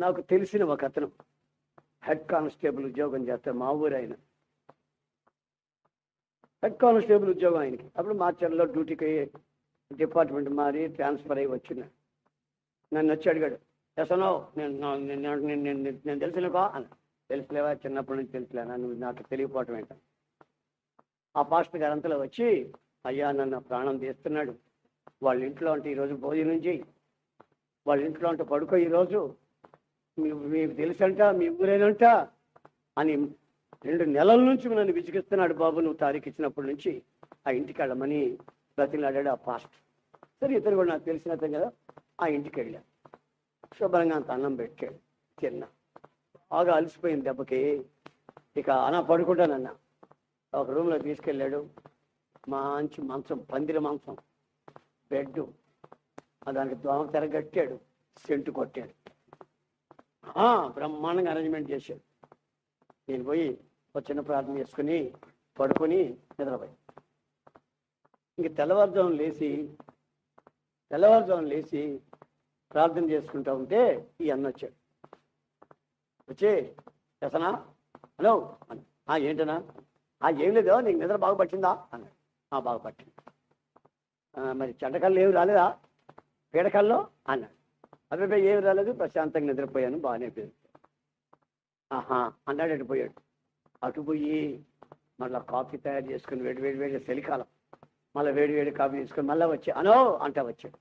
నాకు తెలిసిన ఒక అతను హెడ్ కానిస్టేబుల్ ఉద్యోగం చేస్తారు, మా ఊరు ఆయన. హెడ్ కానిస్టేబుల్ ఉద్యోగం ఆయనకి. అప్పుడు మార్చర్లో డ్యూటీకి డిపార్ట్మెంట్ మారి ట్రాన్స్ఫర్ అయ్యి వచ్చిన నన్ను వచ్చి అడిగాడు, ఎసనో నేను తెలిసినకో అని. తెలుసులేవా, చిన్నప్పటి నుంచి తెలుసులేనా, నువ్వు నాకు తెలియపోవటం ఏంట. ఆ పాస్టర్ గారు అంతలో వచ్చి, అయ్యా నన్ను ప్రాణం తీస్తున్నాడు, వాళ్ళ ఇంట్లో అంటే ఈరోజు భోజనం చేయి, వాళ్ళ ఇంట్లో అంటే పడుకో, ఈరోజు మీకు తెలుసంట, మీ ఊరేనంట అని 2 నెలల నుంచి నన్ను విసిగిస్తున్నాడు. బాబు నువ్వు తారీఖు ఇచ్చినప్పటి నుంచి ఆ ఇంటికి వెళ్ళమని బ్రతిలాడాడు ఆ పాస్టర్. సరే ఇతను కూడా నాకు తెలిసిన అతను కదా, ఆ ఇంటికి వెళ్ళా. శుభ్రంగా అంత అన్నం పెట్టాడు, తిన్నా. బాగా అలసిపోయింది దెబ్బకి. ఇక అన్నా పడుకుంటానన్నా. ఒక రూమ్లో తీసుకెళ్ళాడు. మంచి మంచం, పందిరి మంచం, బెడ్, దానికి దోమ తెర కట్టాడు, సెంటు కొట్టాడు, బ్రహ్మాండంగా అరేంజ్మెంట్ చేశాడు. నేను పోయి ఒక చిన్న ప్రార్థన చేసుకుని పడుకొని నిద్రపోయి. ఇంక తెల్లవారుజామున లేచి ప్రార్థన చేసుకుంటా ఉంటే ఈ అన్న వచ్చాడు. వచ్చి, ఎసనా హలో అని. ఏంటనా? ఏం లేదు, నీకు నిద్ర బాగా పట్టిందా అన్నాడు. బాగా పట్టింది. మరి చెడ్డకల్లో ఏమి రాలేదా పీడకల్లో అన్నాడు. అబ్బాయి ఏమి రాలేదు, ప్రశాంతంగా నిద్రపోయాను, బాగానే పేరు అన్నాడు. అటుపోయాడు. అటుపోయి మళ్ళీ కాఫీ తయారు చేసుకుని వేడి చలికాలం, మళ్ళీ వేడి కాఫీ తీసుకొని మళ్ళీ వచ్చి అనో అంటా వచ్చాడు.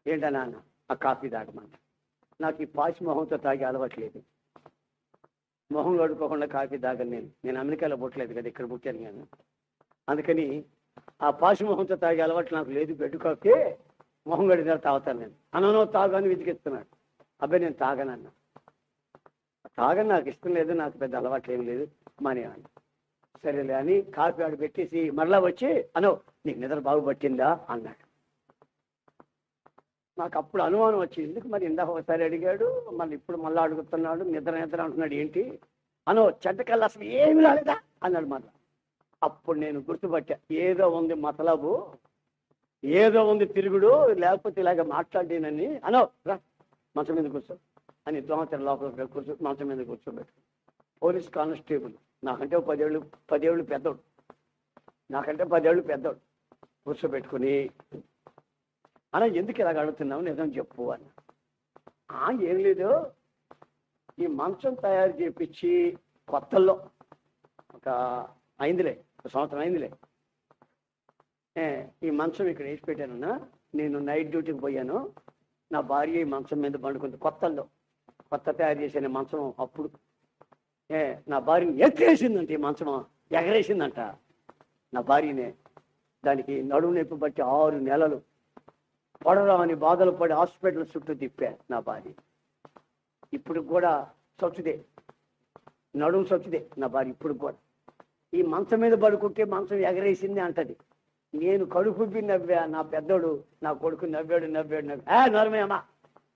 ఏంటన్నా అన్న, ఆ కాఫీ తాగమంట. నాకు ఈ పాచి మొహంతో తాగి అలవాట్లేదు, మొహం కడుక్కోకుండా కాఫీ తాగను. నేను అమెరికాలో పుట్టలేదు కదా, ఇక్కడ పుట్టాను నేను. అందుకని ఆ పాచి మొహంతో తాగే అలవాటు నాకు లేదు. బెడ్ కాఫీ మొహం గడిన తాగుతాను నేను. అనో తాగని విసిగిస్తున్నాడు. అబ్బాయి నేను తాగనన్నా. తాగని నాకు ఇష్టం లేదు, నాకు పెద్ద అలవాట్లు ఏం లేదు, మానేవాడిని. సరేలే అని కాఫీ ఆడు పెట్టేసి మళ్ళా వచ్చి అనో నీకు నిద్ర బాగుపట్టిందా అన్నాడు. నాకు అప్పుడు అనుమానం వచ్చింది, ఎందుకు మరి ఇందాక ఒకసారి అడిగాడు, మళ్ళీ ఇప్పుడు మళ్ళీ అడుగుతున్నాడు, నిద్ర అంటున్నాడు ఏంటి. అనో చెడ్డకల్లా అసలు ఏమి రాలేదా అన్నాడు మళ్ళా. అప్పుడు నేను గుర్తుపట్టా, ఏదో ఉంది మతలబు, ఏదో ఉంది తిరుగుడు, లేకపోతే ఇలాగ మాట్లాడేనని. అనో రా మంచం మీద కూర్చో అని దోమతెర లోపల కూర్చో, మంచం మీద కూర్చోబెట్టు. పోలీస్ కానిస్టేబుల్, నాకంటే 10 ఏళ్ళు పెద్దోడు, కూర్చోబెట్టుకుని అన్న ఎందుకు ఇలాగ అడుగుతున్నావు, నిజం చెప్పు అన్న. ఏం లేదు, ఈ మంచం తయారు చేపించి కొత్తల్లో ఒక సంవత్సరం అయిందిలే, ఈ మంచం ఇక్కడ వేసి పెట్టానన్నా. నేను నైట్ డ్యూటీకి పోయాను, నా భార్య ఈ మంచం మీద పండుకుంది. కొత్త తయారు చేసిన మంచం. అప్పుడు నా భార్యని ఎగరేసిందంట, ఈ మంచం ఎగరేసిందంట నా భార్యనే. దానికి నడుము నొప్పి బట్టి 6 నెలలు పడరాని బాధలు పడి హాస్పిటల్ చుట్టూ తిప్పా నా భార్య. ఇప్పుడు కూడా సొచ్చుదే, నడుము సొచ్చుదే నా భార్య ఇప్పుడు కూడా. ఈ మంచం మీద పడుకుంటే మంచం ఎగరేసింది అంటది. నేను కడుపుబ్బి నవ్వా, నా పెద్దోడు నా కొడుకు నవ్వాడు. నరమే అమ్మా,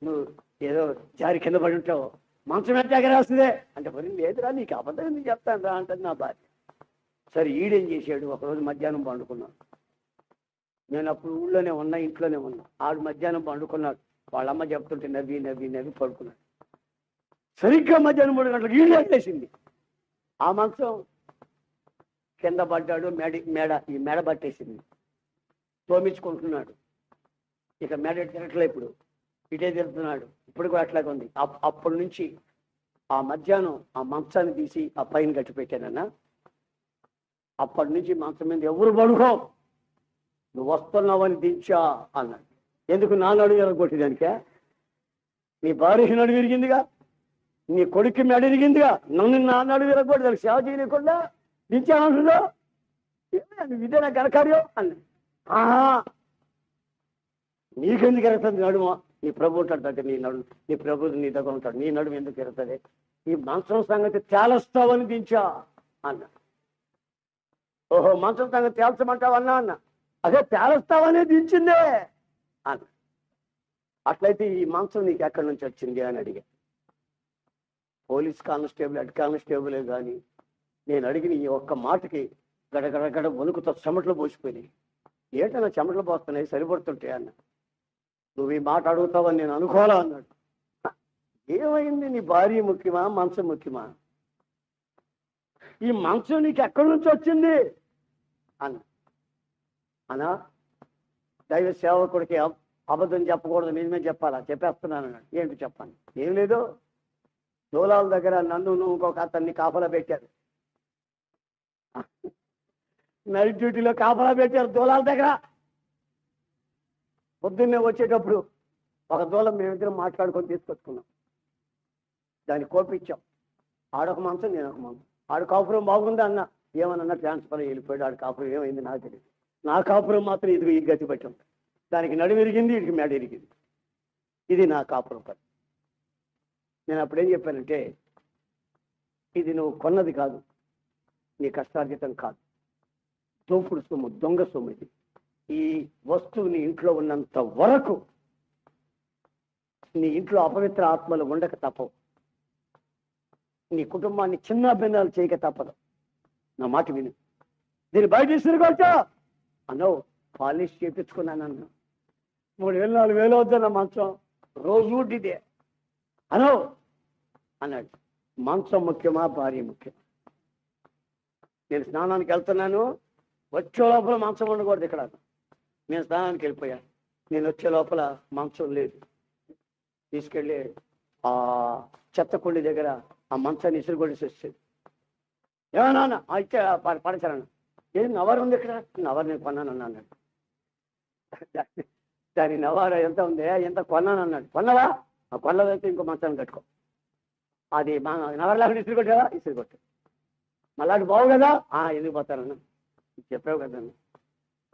నువ్వు ఏదో జారి కింద పడి ఉంటావు, మంచం ఎంత ఎగరేస్తుందే అంటే, మరి లేదురా నీకు అబద్ధం ఎందుకు చెప్తాను రా అంటది నా భార్య. సరే ఈడేం చేశాడు, ఒకరోజు మధ్యాహ్నం పండుకున్నాడు. నేను అప్పుడు ఊళ్ళోనే ఉన్నా, ఇంట్లోనే ఉన్నా. ఆడు మధ్యాహ్నం పండుకున్నాడు, వాళ్ళమ్మ చెప్తుంటే నవ్వి పడుకున్నాడు. సరిగ్గా మధ్యాహ్నం 3 గంటలకు ఈడు ఎగరేసింది. ఆ మంచం కింద పడ్డాడు, ఈ మెడ పట్టేసింది. తోమించుకుంటున్నాడు. ఇక మెడ తిరగట్లే, ఇప్పుడు ఇటే తిరుగుతున్నాడు. ఇప్పుడు కూడా అట్లాగే ఉంది. అప్పటి నుంచి ఆ మధ్యాహ్నం ఆ మంచాన్ని తీసి ఆ పైన కట్టి పెట్టానన్నా. అప్పటి నుంచి మంచం మీద ఎవరు పడుకో, నువ్వు వస్తున్నావని దించా అన్నాడు. ఎందుకు నా నడుగు ఎరగొట్టేదానికే? నీ భార్య నడుగు విరిగిందిగా, నీ కొడుకు మెడ విరిగిందిగా, నన్ను నా నడుగు ఎరగొట్టి దానికి సేవ చేయకుండా దించానంటుందో, ఇదే నా ఘనకార్యం అన్న. నీకెందుకు ఎరుగుతుంది నడుమ? నీ ప్రభు ఉంటాడు, నీ ప్రభు నీ దగ్గర ఉంటాడు, నీ నడుము ఎందుకు ఎరుగుతుంది? ఈ మంచం సంగతి తేలస్తావని దించా అన్న. ఓహో, మంచం సంగతి తేల్చమంటావన్నా అన్న. అదే తేలస్తావనే దించిందే అన్న. అట్లయితే ఈ మంచం నీకు ఎక్కడి నుంచి వచ్చింది అని అడిగా. పోలీస్ కానిస్టేబుల్, హెడ్ కానిస్టేబులే కానీ నేను అడిగిన ఈ ఒక్క మాటకి గడగడ వణుకుతో చెమటలు పోసిపోయినాయి. ఏంటన్నా చెమటలు పోస్తున్నాయి సరిపడుతుంటాయి అన్న. నువ్వు ఈ మాట అడుగుతావని నేను అనుకోవాలా అన్నాడు. ఏమైంది, నీ భార్య ముఖ్యమా మంచం ముఖ్యమా? ఈ మంచం నీకు ఎక్కడి నుంచి వచ్చింది అన్నా దైవ సేవకుడికి అబద్ధం చెప్పకూడదు, నిజమే చెప్పాలా, చెప్పేస్తున్నాను అన్నాడు. ఏంటి చెప్పండి. ఏం లేదు, దూలాల దగ్గర నన్ను ఇంకొక అతన్ని కాపలా పెట్టారు, నైట్ డ్యూటీలో కాపలా పెట్టారు దూలాల దగ్గర. పొద్దున్నే వచ్చేటప్పుడు ఒక దూలం మేమిద్దరం మాట్లాడుకొని తీసుకొచ్చుకున్నాం. దాన్ని కోపించాం. ఆడొక మంచం నేను ఒక మంచం. ఆడు కాపురం బాగుందా అన్న, ఏమన్నా ట్రాన్స్ఫర్ వెళ్ళిపోయాడు. ఆడు కాపురం ఏమైంది నాకు తెలియదు. నా కాపురం మాత్రం ఇదిగో ఈ గతి పట్టి ఉంటుంది. దానికి నడుము విరిగింది, ఇదికి మెడ విరిగింది. ఇది నా కాపురం పని. నేను అప్పుడేం చెప్పానంటే, ఇది నువ్వు కొన్నది కాదు, నీ కష్టార్జితం కాదు, దోపుడు సొమ్ము, దొంగ సొమ్ము. ఇది ఈ వస్తువు నీ ఇంట్లో ఉన్నంత వరకు నీ ఇంట్లో అపవిత్ర ఆత్మలు ఉండక తప్పవు. నీ కుటుంబాన్ని చిన్న భిన్నాలు చేయక తప్పదు. నా మాట విను. దీన్ని బయట తీసుకొచ్చా అన్నావు, పాలిష్ చేయించుకున్నాను అన్నా. 3,000 4,000 వద్దన్న మంచం, రోజు ఇదే అనో అన్నాడు. మంచం ముఖ్యమా భార్య ముఖ్యమా? నేను స్నానానికి వెళ్తున్నాను, వచ్చే లోపల మంచం ఉండకూడదు ఇక్కడ. నేను స్నానానికి వెళ్ళిపోయాను. నేను వచ్చే లోపల మంచం లేదు. తీసుకెళ్ళి ఆ చెత్త కుండి దగ్గర ఆ మంచాన్ని ఇసురు కొట్టేసి వచ్చేది. ఏమన్నా అయితే పడచారన్న. ఏం నవర్ ఉంది ఇక్కడ? నవర్ నేను కొన్నాను అన్నాడు. దాని నవర్ ఎంత ఉంది, ఎంత కొన్నాను అన్నాడు. కొన్నవా? ఆ కొన్నదైతే ఇంకో మంచాన్ని కట్టుకో. అది మా నవర్లాగా ఇసురు కొట్టావా? ఇసురు కొట్టు. మళ్ళీ అది బాగు కదా? ఎందుకు పోతానన్నా, చెప్పావు కదన్న.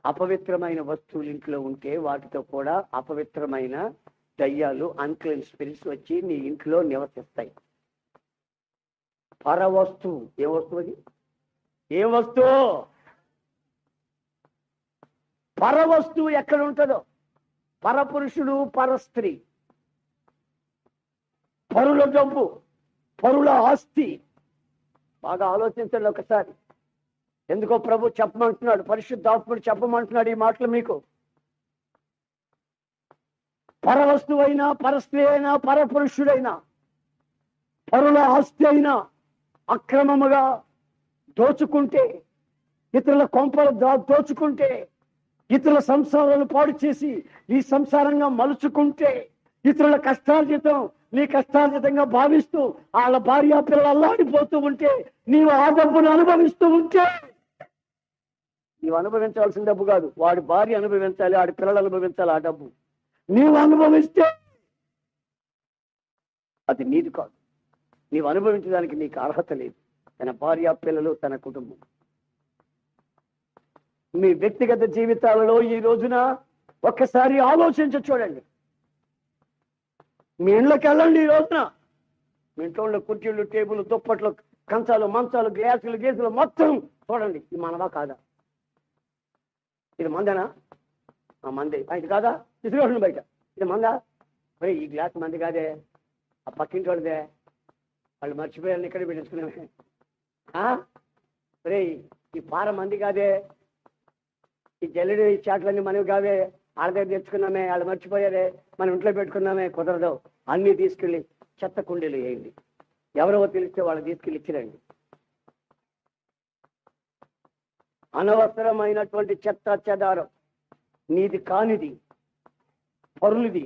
అపవిత్రమైన వస్తువులు ఇంట్లో ఉంటే వాటితో కూడా అపవిత్రమైన దయ్యాలు, అన్క్లీన్ స్పిరిట్స్ వచ్చి నీ ఇంట్లో నివసిస్తాయి. పర వస్తువు, ఏ వస్తువు అది? ఏ వస్తువు? పర వస్తువు ఎక్కడ ఉంటుందో, పరపురుషుడు పర స్త్రీ, పరుల డబ్బు, పరుల ఆస్తి. బాగా ఆలోచించండి ఒకసారి. ఎందుకో ప్రభు చెప్పమంటున్నాడు, పరిశుద్ధాత్ముడు చెప్పమంటున్నాడు ఈ మాటలు మీకు. పర వస్తువైనా, పరస్త్రీ అయినా, పరపురుషుడైనా, పరుల ఆస్తి అయినా అక్రమముగా దోచుకుంటే, ఇతరుల కొంపలు దోచుకుంటే, ఇతరుల సంసారాలు పాడు చేసి ఈ సంసారంగా మలుచుకుంటే, ఇతరుల కష్టార్జితం నీ కష్టార్జితంగా భావిస్తూ వాళ్ళ భార్య పిల్లలు అల్లాడిపోతూ ఉంటే, నీవు ఆ డబ్బును అనుభవిస్తూ ఉంటే, నీవు అనుభవించాల్సిన డబ్బు కాదు, వాడి భార్య అనుభవించాలి, వాడి పిల్లలు అనుభవించాలి ఆ డబ్బు. నీవు అనుభవిస్తే అది నీది కాదు. నీవు అనుభవించడానికి నీకు అర్హత లేదు. తన భార్య పిల్లలు, తన కుటుంబం. మీ వ్యక్తిగత జీవితాలలో ఈ రోజున ఒక్కసారి ఆలోచించి చూడండి. మీ ఇంట్లోకి వెళ్ళండి ఈ రోజున. మీ ఇంట్లో ఉన్న కుర్చీలు, టేబుల్, దుప్పట్లు, కంచాలు, మంచాలు, గ్లాసులు, గేసులు మొత్తం చూడండి. ఇది మనవా కాదా? ఇది మందేనా? మందే. ఇది కాదా? తీసుకురండి బయట. ఇది మందా? మరి ఈ గ్లాస్ మంది కాదే, ఆ పక్కింటి వాళ్ళదే, వాళ్ళు మర్చిపోయారు ఇక్కడ పెట్టించుకున్నామే. రే ఈ పార మంది కాదే, ఈ జల్లెడు, ఈ చాట్లన్నీ మనవి కావే, వాళ్ళ దగ్గర తెచ్చుకున్నామే, వాళ్ళు మర్చిపోయారే, మనం ఇంట్లో పెట్టుకున్నామే. కుదరదు. అన్నీ తీసుకెళ్ళి చెత్త కుండీలు వేయండి. ఎవరో తెలిస్తే వాళ్ళు తీసుకెళ్ళి ఇచ్చిరండి. అనవసరమైనటువంటి చెత్త చెదారం, నీది కానిది, పరులది,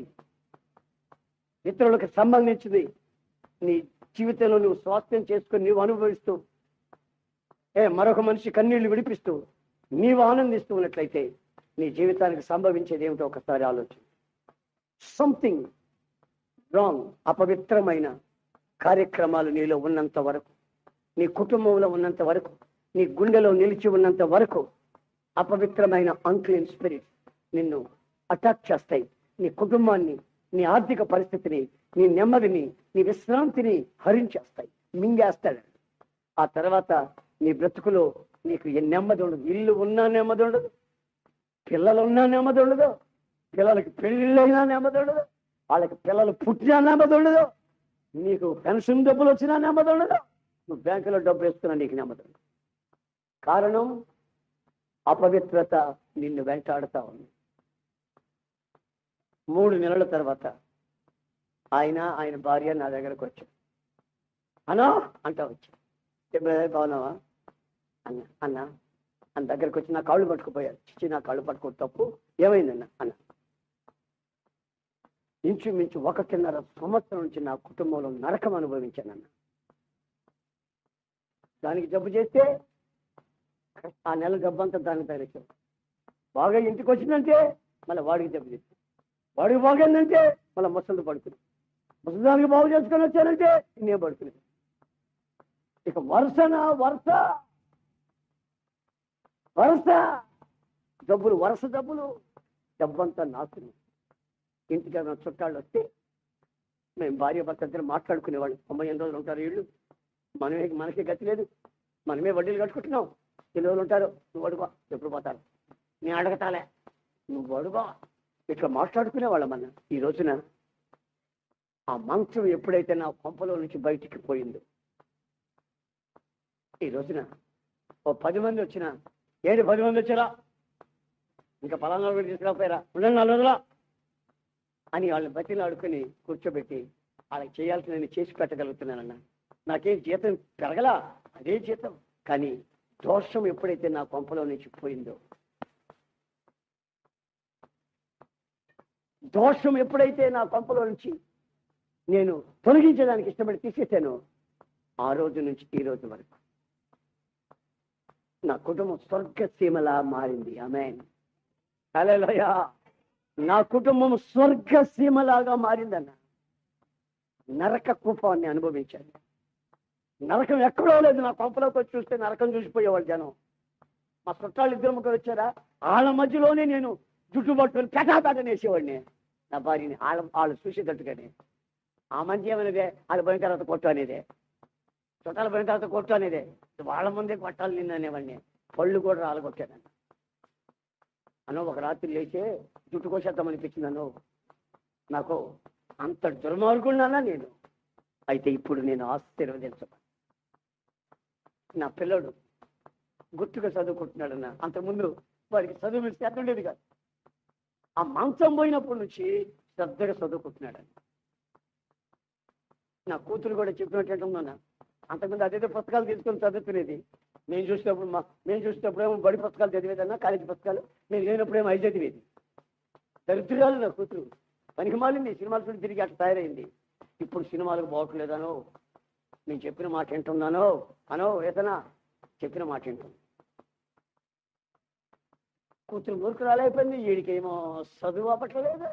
ఇతరులకు సంబంధించింది నీ జీవితంలో నువ్వు స్వాస్థ్యం చేసుకుని నీవు అనుభవిస్తూ మరొక మనిషి కన్నీళ్లు విడిపిస్తూ నీవు ఆనందిస్తూ ఉన్నట్లయితే నీ జీవితానికి సంభవించేది ఏమిటో ఒకసారి ఆలోచన. Something wrong. అపవిత్రమైన కార్యక్రమాలు నీలో ఉన్నంత వరకు, నీ కుటుంబంలో ఉన్నంత వరకు, నీ గుండెలో నిలిచి ఉన్నంత వరకు అపవిత్రమైన అన్క్లీన్ స్పిరిట్ నిన్ను అటాక్ చేస్తాయి. నీ కుటుంబాన్ని, నీ ఆర్థిక పరిస్థితిని, నీ నెమ్మదిని, నీ విశ్రాంతిని హరించేస్తాయి, మింగేస్తాడు. ఆ తర్వాత నీ బ్రతుకులో నీకు నెమ్మది ఉండదు. ఇల్లు ఉన్నా నెమ్మది ఉండదు, పిల్లలు ఉన్నా నెమ్మది ఉండదు, పిల్లలకి పెళ్ళిళ్ళైనా నెమ్మది ఉండదు, వాళ్ళకి పిల్లలు పుట్టినా నెమ్మది ఉండదు, నీకు పెన్షన్ డబ్బులు వచ్చినా నెమ్మది ఉండదు, నువ్వు బ్యాంకులో డబ్బు వేసుకున్నా నీకు నెమ్మది ఉండదు. కారణం అపవిత్రత నిన్ను వెంటాడుతా ఉంది. 3 నెలల తర్వాత ఆయన భార్య నా దగ్గరకు వచ్చాడు. అన్నా అంటా వచ్చాడు, బాగున్నావా అన్న అన్న దగ్గరకు వచ్చి నా కాళ్ళు పట్టుకుపోయాడు. చిచ్చి నా కాళ్ళు పట్టుకో తప్పు, ఏమైందన్న అన్న. ఇంచుమించు 1.5 సంవత్సరం నుంచి నా కుటుంబంలో నరకం అనుభవించానన్న. దానికి జబ్బు చేస్తే ఆ నెల జబ్బంతా దానికి తగిలించాం. బాగా ఇంటికి వచ్చిందంటే మళ్ళీ వాడికి జబ్బు చేస్తాం, వాడికి బాగైందంటే మళ్ళీ ముసలి పడుతుంది, ముసలిదానికి బాగు చేసుకొని వచ్చానంటే నేను పడుతున్నాను. ఇక వరుస జబ్బులు, వరుస జబ్బులు, జబ్బంతా నాకున్నాం. ఇంటికి ఏమైనా చుట్టాళ్ళు వస్తే మేము భార్య భర్త ఇద్దరు మాట్లాడుకునేవాళ్ళు. 90 రోజులు ఉంటారు వీళ్ళు, మనకే గతి లేదు, మనమే వడ్డీలు కట్టుకుంటున్నాం. ఎన్ని రోజులు ఉంటారు, నువ్వు అడుగు, ఎప్పుడు పోతారు, నేను అడగతాలే, నువ్వు అడుగు, ఇట్లా మాట్లాడుకునేవాళ్ళం అన్న. ఈ రోజున ఆ మంచం ఎప్పుడైతే నా కొంపలో నుంచి బయటికి పోయిందో, ఈ రోజున ఓ 10 మంది వచ్చినా, ఏంటి 10 మంది వచ్చారా, ఇంకా పలానా కూడా తీసుకురాపోయారా, ఉండండి 4 రోజులా అని వాళ్ళని బతిని ఆడుకొని కూర్చోబెట్టి వాళ్ళకి చేయాల్సిన నేను చేసి పెట్టగలుగుతున్నానన్న. నాకేం జీతం పెరగలా, అదే జీతం. కానీ దోషం ఎప్పుడైతే నా కొంపలో నుంచి పోయిందో, దోషం ఎప్పుడైతే నా కొంపలో నుంచి నేను తొలగించడానికి ఇష్టపడి తీసేసాను, ఆ రోజు నుంచి ఈ రోజు వరకు నా కుటుంబం స్వర్గసీమలా మారింది. ఆమేన్, హల్లెలూయా. నా కుటుంబం స్వర్గసీమలాగా మారిందన్న. నరక కూపాన్ని అనుభవించాను. నరకం ఎక్కడో లేదు, నా కొంపలోకి వచ్చి చూస్తే నరకం చూసిపోయేవాళ్ళు జనం. మా చుట్టాలు 2 ముగ్గురు వచ్చారా, వాళ్ళ మధ్యలోనే నేను జుట్టు పట్టుకొని పెటాపేటనేసేవాడిని నా భార్యని. వాళ్ళు చూసేటట్టుగానే ఆ మంచి ఏమనేదే, వాళ్ళు పోయిన తర్వాత కొట్టు అనేదే, చుట్టాలు పోయిన తర్వాత కొట్టు అనేదే, వాళ్ళ ముందే కొట్టాలి నిన్ను అనేవాడిని. పళ్ళు కూడా రాలగొట్టాను అన్నో. ఒక రాత్రి లేచే జుట్టు కోసేద్దామనిపించింది అన్నో. నాకు అంత దుర్మార్గున్నానా నేను. అయితే ఇప్పుడు నేను ఆశీర్వదించను. నా పిల్లడు గుర్తుగా చదువుకుంటున్నాడన్న. అంతకుముందు వాడికి చదువు మీద శ్రద్ధ ఉండేది కాదు. ఆ మంచం పోయినప్పటి నుంచి శ్రద్ధగా చదువుకుంటున్నాడని. నా కూతురు కూడా చెప్పినట్టు ఉందన్న. అంతకుముందు అదేదో పుస్తకాలు తీసుకొని చదువుకునేది. మేము చూసినప్పుడు ఏమో బడి పుస్తకాలు చదివేదన్నా, కాలేజీ పుస్తకాలు. నేను లేనప్పుడేమో అవి చదివేది. దరిద్రాలు నా కూతురు, పనికి మాలింది, సినిమాలు చూసి తిరిగి అట్లా తయారైంది. ఇప్పుడు సినిమాలకు పోవట్లేదనో, నేను చెప్పిన మాట వింటున్నానో అనో, ఏదైనా చెప్పిన మాట వింటుంది. కూతురు మూర్ఖురాలైపోయింది. వీడికేమో చదువు అప్పట్లేదు,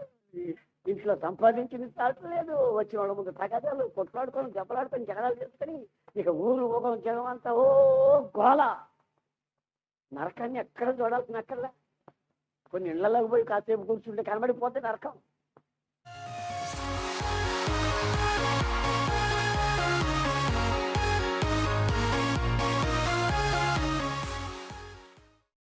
ఇంట్లో సంపాదించింది తాటలేదు, వచ్చిన వాళ్ళ ముందు తగాదాలు, కొట్లాడుకొని దెబ్బలాడుకొని జగడాలు చేసుకొని ఇక ఊరు ఊగం జగం అంతా ఓ గోల. నరకాన్ని ఎక్కడ చూడాల్సిన అక్కర్లే. కొన్ని ఇళ్లలోకి పోయి కాసేపు కూర్చుంటే కనబడిపోతే నరకం.